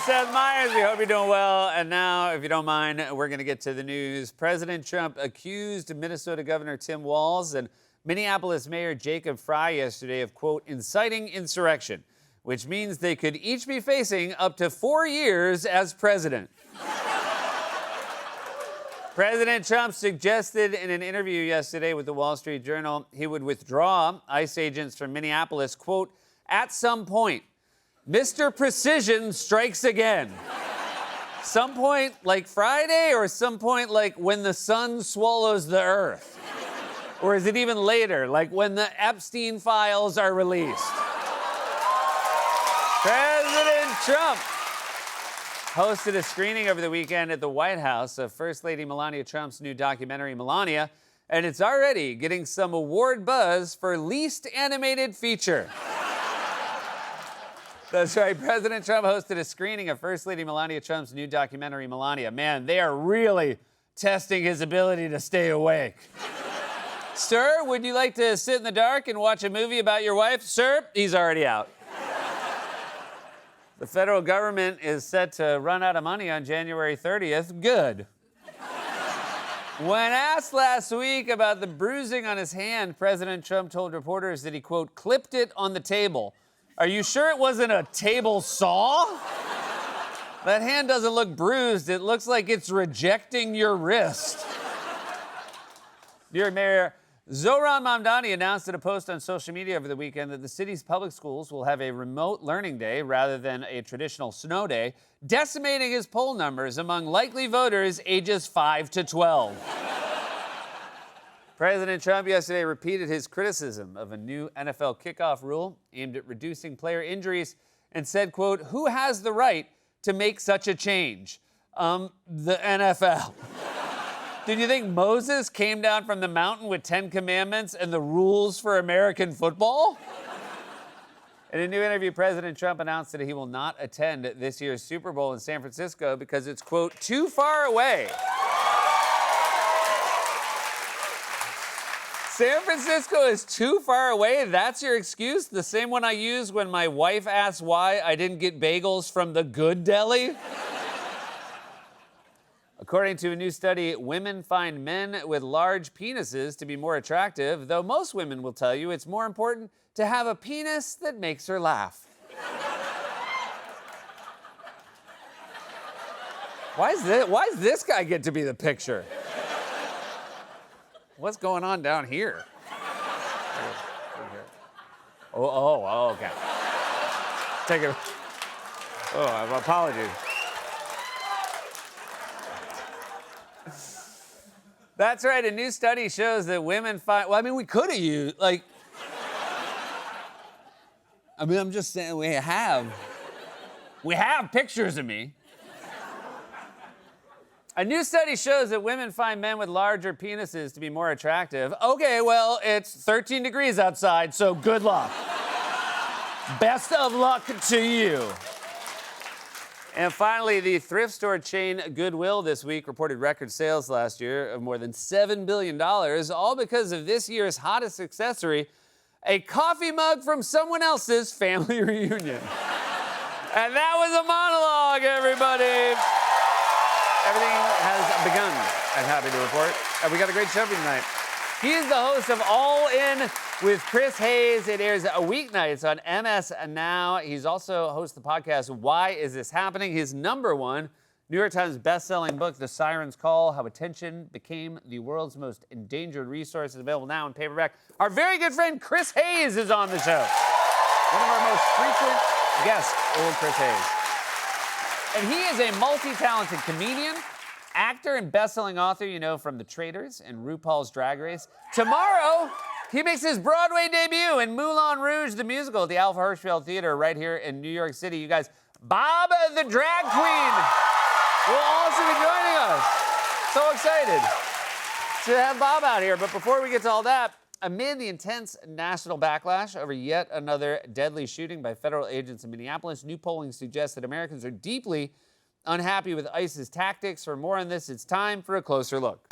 Seth Meyers. We hope you're doing well. And now, if you don't mind, we're going to get to the news. President Trump accused Minnesota Governor Tim Walz and Minneapolis Mayor Jacob Frey yesterday of, quote, inciting insurrection, which means they could each be facing up to 4 years as president. President Trump suggested in an interview yesterday with the Wall Street Journal he would withdraw ICE agents from Minneapolis, quote, at some point. Mr. Precision strikes again. Some point like Friday or some point like when the sun swallows the earth? Or is it even later, like when the Epstein files are released? President Trump hosted a screening over the weekend at the White House of First Lady Melania Trump's new documentary, Melania, and it's already getting some award buzz for least animated feature. That's right. President Trump hosted a screening of First Lady Melania Trump's new documentary, Melania. Man, they are really testing his ability to stay awake. Sir, would you like to sit in the dark and watch a movie about your wife? Sir, he's already out. The federal government is set to run out of money on January 30th. Good. When asked last week about the bruising on his hand, President Trump told reporters that he, quote, clipped it on the table. Are you sure it wasn't a table saw? That hand doesn't look bruised. It looks like it's rejecting your wrist. New York Mayor Zohran Mamdani announced in a post on social media over the weekend that the city's public schools will have a remote learning day rather than a traditional snow day, decimating his poll numbers among likely voters ages 5 to 12. President Trump yesterday repeated his criticism of a new NFL kickoff rule aimed at reducing player injuries and said, quote, who has the right to make such a change? The NFL. Did you think Moses came down from the mountain with 10 commandments and the rules for American football? In a new interview, President Trump announced that he will not attend this year's Super Bowl in San Francisco because it's, quote, too far away. San Francisco is too far away? That's your excuse? The same one I use when my wife asks why I didn't get bagels from the good deli? According to a new study, women find men with large penises to be more attractive, though most women will tell you it's more important to have a penis that makes her laugh. Why does this guy get to be the picture? What's going on down here? Oh, okay. Take it. Oh, apologies. That's right. A new study shows that women find. Well, I mean, we could have used I'm just saying we have pictures of me. A new study shows that women find men with larger penises to be more attractive. Okay, well, it's 13 degrees outside, so good luck. Best of luck to you. And finally, the thrift store chain Goodwill this week reported record sales last year of more than $7 billion, all because of this year's hottest accessory, a coffee mug from someone else's family reunion. And that was a monologue, everybody. Everything has begun, I'm happy to report. And we got a great show for you tonight. He is the host of All In with Chris Hayes. It airs weeknights on MS Now. He's also host of the podcast, Why Is This Happening? His #1 New York Times bestselling book, The Siren's Call, How Attention Became the World's Most Endangered Resource, is available now in paperback. Our very good friend Chris Hayes is on the show. One of our most frequent guests, old Chris Hayes. And he is a multi-talented comedian, actor, and best-selling author, you know, from The Traitors and RuPaul's Drag Race. Tomorrow, he makes his Broadway debut in Moulin Rouge, the musical, at the Alpha Hirschfeld Theater right here in New York City. You guys, Bob the Drag Queen will also be joining us. So excited to have Bob out here. But before we get to all that, amid the intense national backlash over yet another deadly shooting by federal agents in Minneapolis, new polling suggests that Americans are deeply unhappy with ICE's tactics. For more on this, it's time for a closer look.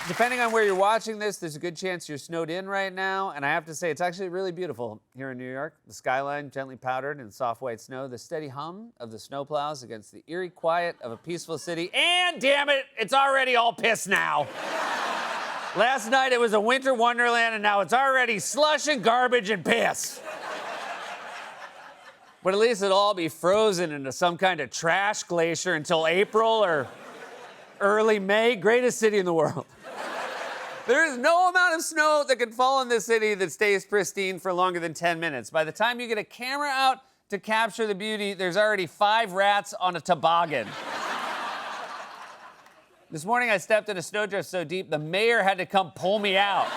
Depending on where you're watching this, there's a good chance you're snowed in right now. And I have to say, it's actually really beautiful here in New York. The skyline gently powdered in soft white snow, the steady hum of the snowplows against the eerie quiet of a peaceful city. And damn it, it's already all piss now. Last night it was a winter wonderland, and now it's already slush and garbage and piss. But at least it'll all be frozen into some kind of trash glacier until April or early May. Greatest city in the world. There is no amount of snow that can fall in this city that stays pristine for longer than 10 minutes. By the time you get a camera out to capture the beauty, there's already 5 rats on a toboggan. This morning I stepped in a snowdrift so deep, the mayor had to come pull me out.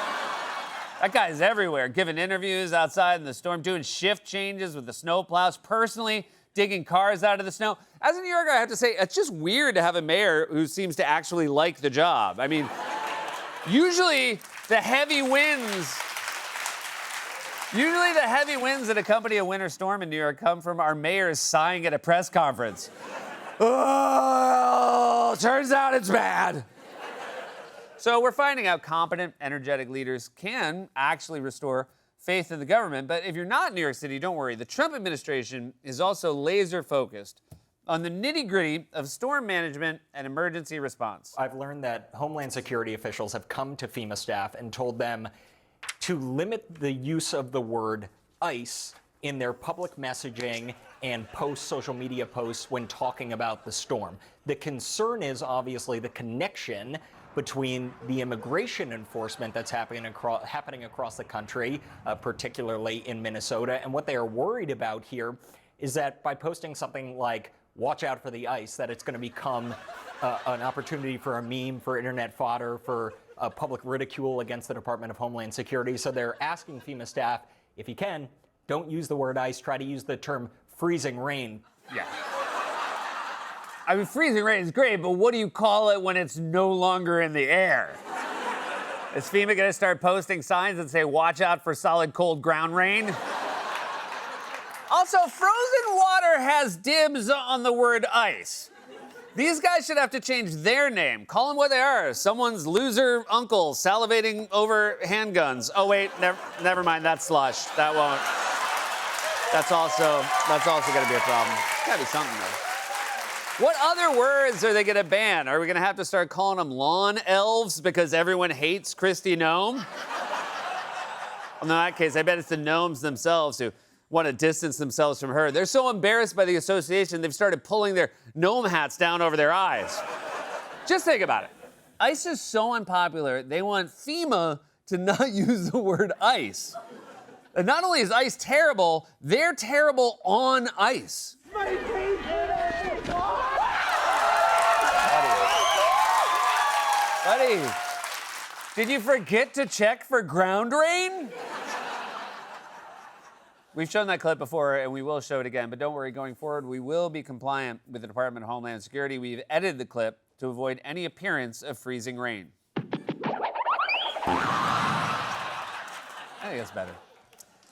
That guy's everywhere, giving interviews outside in the storm, doing shift changes with the snowplows, personally digging cars out of the snow. As a New Yorker, I have to say, it's just weird to have a mayor who seems to actually like the job. I mean, usually the heavy winds that accompany a winter storm in New York come from our mayors sighing at a press conference. Oh, turns out it's bad. So we're finding out competent, energetic leaders can actually restore faith in the government. But if you're not in New York City, don't worry. The Trump administration is also laser focused on the nitty-gritty of storm management and emergency response. I've learned that Homeland Security officials have come to FEMA staff and told them to limit the use of the word ICE in their public messaging and social media posts when talking about the storm. The concern is obviously the connection between the immigration enforcement that's happening across the country, particularly in Minnesota. And what they are worried about here is that by posting something like, watch out for the ICE, that it's going to become an opportunity for a meme, for internet fodder, for public ridicule against the Department of Homeland Security. So they're asking FEMA staff, if you can, don't use the word ICE, try to use the term freezing rain. Yeah. I mean, freezing rain is great, but what do you call it when it's no longer in the air? Is FEMA gonna start posting signs that say, watch out for solid cold ground rain? Also, frozen water has dibs on the word ice. These guys should have to change their name. Call them what they are. Someone's loser uncle salivating over handguns. Oh, wait, never mind, that's slush. That won't. That's also gonna be a problem. Gotta be something though. What other words are they gonna ban? Are we gonna have to start calling them lawn elves because everyone hates Kristi Noem? Well, in that case, I bet it's the gnomes themselves who want to distance themselves from her. They're so embarrassed by the association, they've started pulling their gnome hats down over their eyes. Just think about it. ICE is so unpopular, they want FEMA to not use the word ICE. And not only is ICE terrible, they're terrible on ice. Buddy, did you forget to check for ground rain? We've shown that clip before, and we will show it again. But don't worry, going forward, we will be compliant with the Department of Homeland Security. We've edited the clip to avoid any appearance of freezing rain. I think that's better.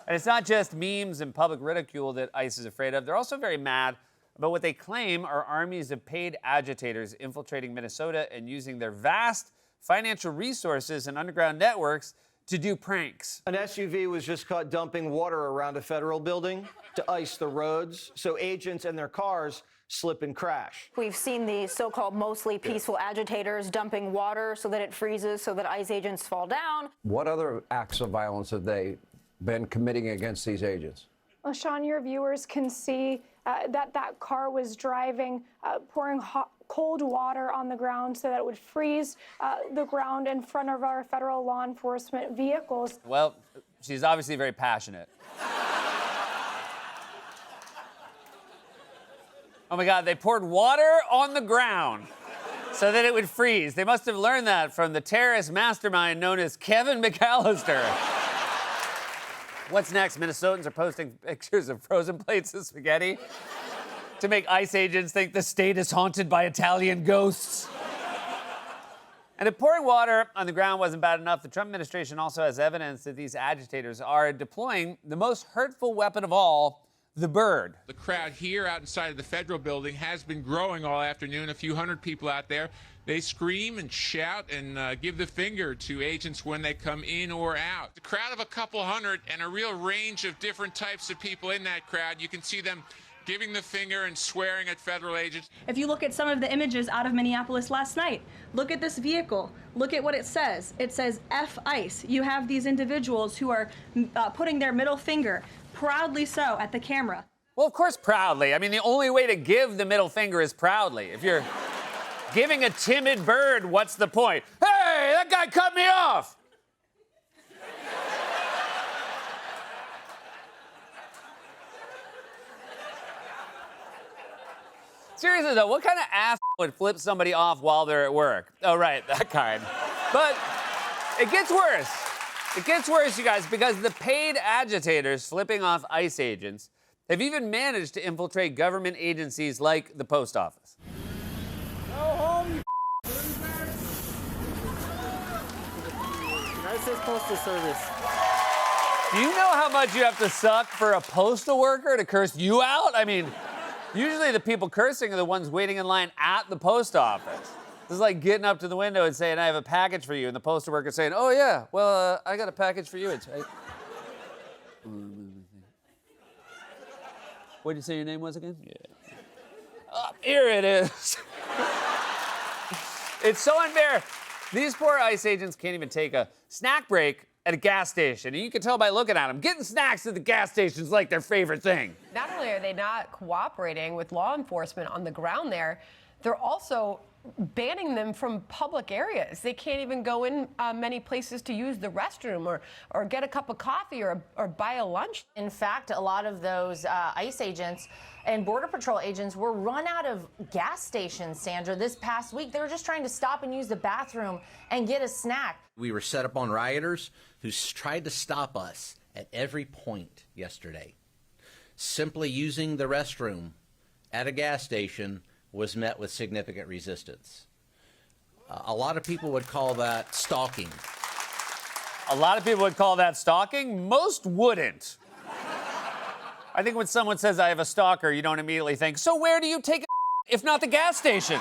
And it's not just memes and public ridicule that ICE is afraid of. They're also very mad about what they claim are armies of paid agitators infiltrating Minnesota and using their vast financial resources and underground networks to do pranks. An SUV was just caught dumping water around a federal building to ice the roads so agents and their cars slip and crash. We've seen the so-called mostly peaceful agitators dumping water so that it freezes so that ICE agents fall down. What other acts of violence have they been committing against these agents? Well, Sean, your viewers can see that car was driving, pouring cold water on the ground so that it would freeze the ground in front of our federal law enforcement vehicles. Well, she's obviously very passionate. Oh my God, they poured water on the ground so that it would freeze. They must have learned that from the terrorist mastermind known as Kevin McAllister. What's next? Minnesotans are posting pictures of frozen plates of spaghetti to make ICE agents think the state is haunted by Italian ghosts. And if pouring water on the ground wasn't bad enough, the Trump administration also has evidence that these agitators are deploying the most hurtful weapon of all, the bird. The crowd here out inside of the federal building has been growing all afternoon. A few hundred people out there. They scream and shout and give the finger to agents when they come in or out. The crowd of a couple hundred and a real range of different types of people in that crowd. You can see them giving the finger and swearing at federal agents. If you look at some of the images out of Minneapolis last night, look at this vehicle. Look at what it says. It says F ICE. You have these individuals who are putting their middle finger, proudly so, at the camera. Well, of course, proudly. I mean, the only way to give the middle finger is proudly. If you're giving a timid bird, what's the point? Hey, that guy cut me off! Seriously, though, what kind of ass would flip somebody off while they're at work? Oh, right, that kind. But it gets worse. It gets worse, you guys, because the paid agitators flipping off ICE agents have even managed to infiltrate government agencies like the post office. Go home, you United States Postal Service. Do you know how much you have to suck for a postal worker to curse you out? I mean, usually the people cursing are the ones waiting in line at the post office. This is like getting up to the window and saying, I have a package for you, and the postal worker saying, oh, yeah, well, I got a package for you. It's right. What did you say your name was again? Yeah. Here it is. It's so unfair. These poor ICE agents can't even take a snack break at a gas station. And you can tell by looking at them. Getting snacks at the gas station is like their favorite thing. Not only are they not cooperating with law enforcement on the ground there, they're also banning them from public areas. They can't even go in many places to use the restroom or get a cup of coffee or buy a lunch. In fact, a lot of those ICE agents and Border Patrol agents were run out of gas stations, Sandra, this past week. They were just trying to stop and use the bathroom and get a snack. We were set up on rioters who tried to stop us at every point yesterday. Simply using the restroom at a gas station was met with significant resistance. A lot of people would call that stalking. A lot of people would call that stalking. Most wouldn't. I think when someone says, I have a stalker, you don't immediately think, so where do you take a if not the gas station?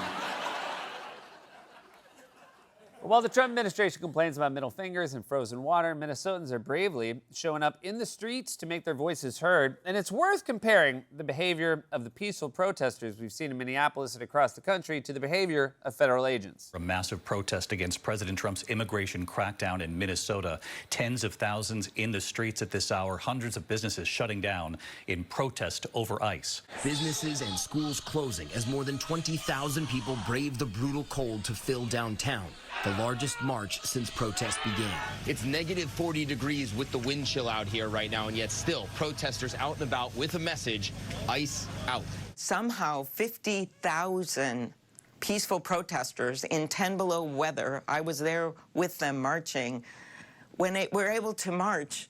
While the Trump administration complains about middle fingers and frozen water, Minnesotans are bravely showing up in the streets to make their voices heard. And it's worth comparing the behavior of the peaceful protesters we've seen in Minneapolis and across the country to the behavior of federal agents. A massive protest against President Trump's immigration crackdown in Minnesota. Tens of thousands in the streets at this hour. Hundreds of businesses shutting down in protest over ICE. Businesses and schools closing as more than 20,000 people braved the brutal cold to fill downtown. The largest march since protests began. It's negative 40 degrees with the wind chill out here right now, and yet still protesters out and about with a message, ICE out. Somehow 50,000 peaceful protesters in 10 below weather, I was there with them marching, when they were able to march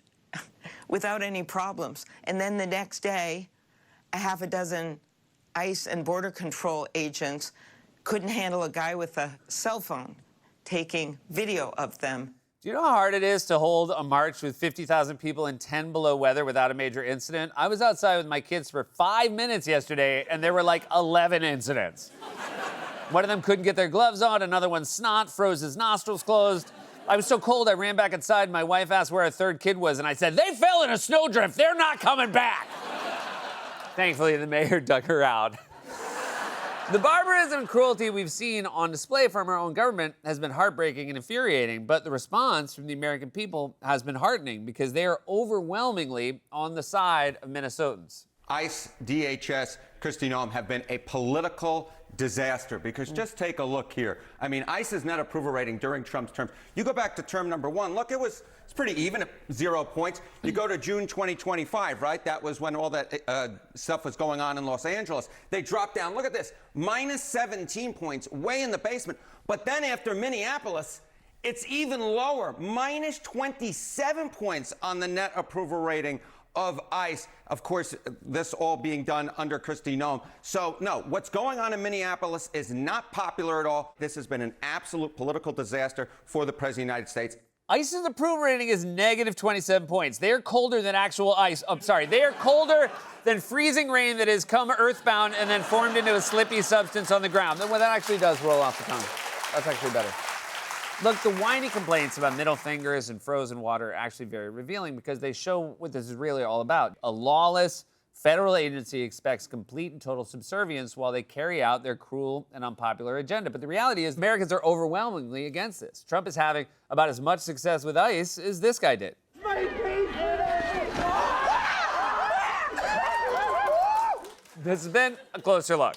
without any problems. And then the next day, a half a dozen ICE and Border Control agents couldn't handle a guy with a cell phone taking video of them. Do you know how hard it is to hold a march with 50,000 people in 10 below weather without a major incident? I was outside with my kids for 5 minutes yesterday, and there were like 11 incidents. One of them couldn't get their gloves on, another one snot, froze his nostrils closed. I was so cold, I ran back inside. My wife asked where our third kid was, and I said, they fell in a snowdrift. They're not coming back. Thankfully, the mayor dug her out. The barbarism and cruelty we've seen on display from our own government has been heartbreaking and infuriating, but the response from the American people has been heartening because they are overwhelmingly on the side of Minnesotans. ICE, DHS, Kristi Noem have been a political disaster because just take a look here. I mean, ICE's net approval rating during Trump's term. You go back to term number one. Look, it's pretty even at 0 points. You go to June 2025, right? That was when all that stuff was going on in Los Angeles. They dropped down. Look at this, minus 17 points, way in the basement. But then after Minneapolis, it's even lower, minus 27 points on the net approval rating of ICE. Of course, this all being done under Kristi Noem. So, no, what's going on in Minneapolis is not popular at all. This has been an absolute political disaster for the President of the United States. ICE's approval rating is negative 27 points. They are colder than actual ice. I'm sorry, they are colder than freezing rain that has come earthbound and then formed into a slippy substance on the ground. Well, that actually does roll off the tongue. That's actually better. Look, the whiny complaints about middle fingers and frozen water are actually very revealing because they show what this is really all about. A lawless federal agency expects complete and total subservience while they carry out their cruel and unpopular agenda. But the reality is Americans are overwhelmingly against this. Trump is having about as much success with ICE as this guy did. This has been a closer look.